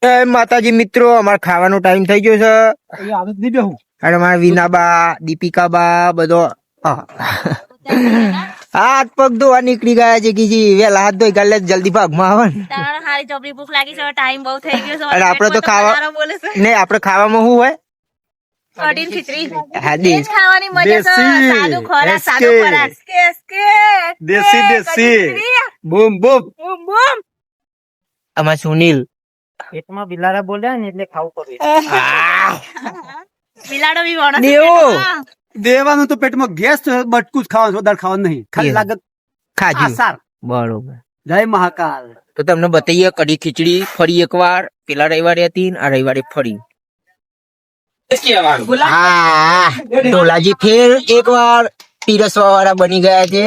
માતાજી મિત્રો, અમારે ખાવાનો ટાઈમ થઈ ગયો છે. અને મારા વિનાબા, દીપિકાબા બધો હાથ પગ ધોવા નીકળી ગયા છે. કીજી વેલા હાથ ધોઈ ગાલે જલ્દી ભાગમાં આવે ને. હારી ચોપડી ભૂખ લાગી છે, ટાઈમ બહુ થઈ ગયો છે. અને આપડે તો ખાવા નહીં, આપડે ખાવામાં શું હોય? કઢી ખીચડી. હા, એ જ ખાવાની મજા છે. સાદું ખોરાક, સાદો ખોરાક. દેશી બૂમ બૂમ. આમાં સુનિલ પેટમાં બિલાડા બોલ્યા ને એટલે ખાવું પડે. બિલાડો બી વણો છે દેવો. પેટમાં. દેવાનું તો પેટમાં ગેસ બટકું જ ખાવાનું, વધારે ખાવાનું નહીં. ખાલી લાગત ખાજી. આસાર. બરોબર. જય મહાકાલ. તો તમને બતાવીએ કઢી ખીચડી ફરી એકવાર. પેલા રવિવારે હતી ને આ રવિવારે ફરી. હા, ઢોલાજી ફેર એકવાર પીરસવા વાળા બની ગયા છે.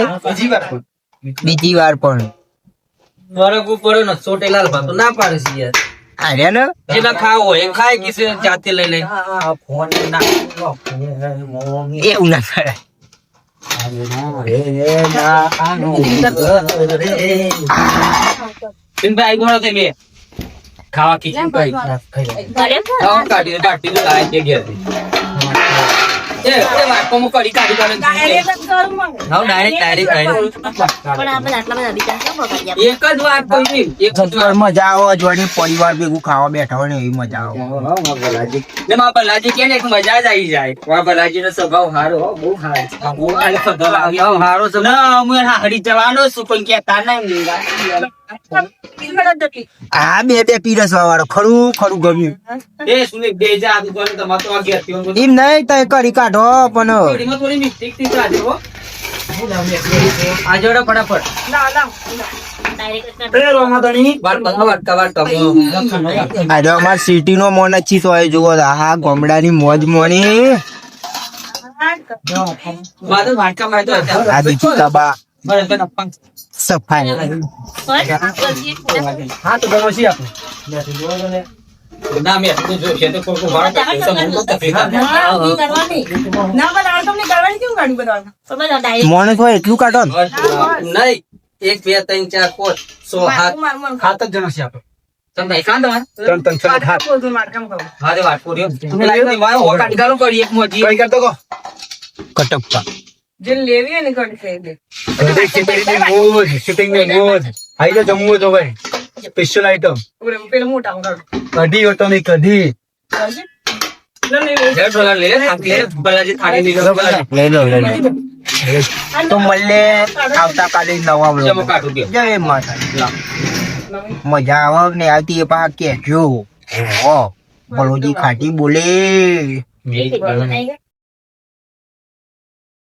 બીજી વાર પણ વરગ ઉપર ને ચોટેલાલ ભાતો ના પાડે છે યાર. આર્યા ને જેના ખાવો હોય એ ખાય કે છે જાતે લઈ લે. એવું ના કરાય. ભાઈ ગોળો તે બે ખાવા ખીચડી ખાવા કાઢી કાઢી લાય કે ગયા એ વાટકો મુ કડી કાઢી કાઢી ડાયરેક્ટ જ કરું મંગ. હાઉ ડાયરેક્ટ પણ આપણે આટલા બધા બીજા કેમ બગાડી આપે? એક જ વાત કોઈ એક જ વાત. મજા આવે જોડે પરિવાર ભેગું ખાવા બેઠા હોય ને એવી મજા આવે. ને માં બલાજી કે ને એક મજા જ આવી જાય. વા બલાજી નો સ્વભાવ સારો હો, બહુ સારો. બહુ સારો છે. ના અમે હાડી જવાનો છું પણ કે તાર ના હા, બે પીરસવા વાળો ખરું ખરું ગમ્યું. એ સુને બેજા આ દુકાને તમાર તો આ ગયા ત્યો એમ નહીં તો કરી કાઢો પણ થોડીમાં થોડી મિસ્ટેક થઈ જાજે હો. આ જોડો ફટાફટ. ડાયરેક્ટ જ વાર બધા વાટકા વાટકા. આજે અમાર સિટી નો મોન જ તો હોય જુઓ. હા, ગામડાની મોજ મોની. વાદળ વાટકા મારતો હતા. આ બીજી કબા બરાબર નપંગ. સફાઈ. હા તો ગણો છે આપણે. ના મે તો જો છે તો કોઈ વાળ તો મને તકલીફ ના. મોણસ હોય એટલું કાઢો ને. નહીં 1 2 3 4 5 6 7 જ જણા છે આપણે. તમે કાંદો ત્રણ ત્રણ ચાર હાથ. હા વાત પૂરી. તમે લાઈવ ની વાયો કાઢી ગાલો કરી એક મોજી. કઈ કરતો કો કટપ્પા શૂટિંગ ની મોજ આઈ તો જમવું તો ભાઈ સ્પેશિયલ આઈટમ કઢી હોતો નહીં કઢી. જય ઢોલા લે થાકી બલાજી થાળી ની લઈ લો લઈ લો. તો મળે આવતા કાલે નવા જમો બ્લોગ. કાઢું દે. જય માતા. મજા આવે ને આવતી એ પા કેજો. ઓહો, બલોજી ખાટી બોલે. મેં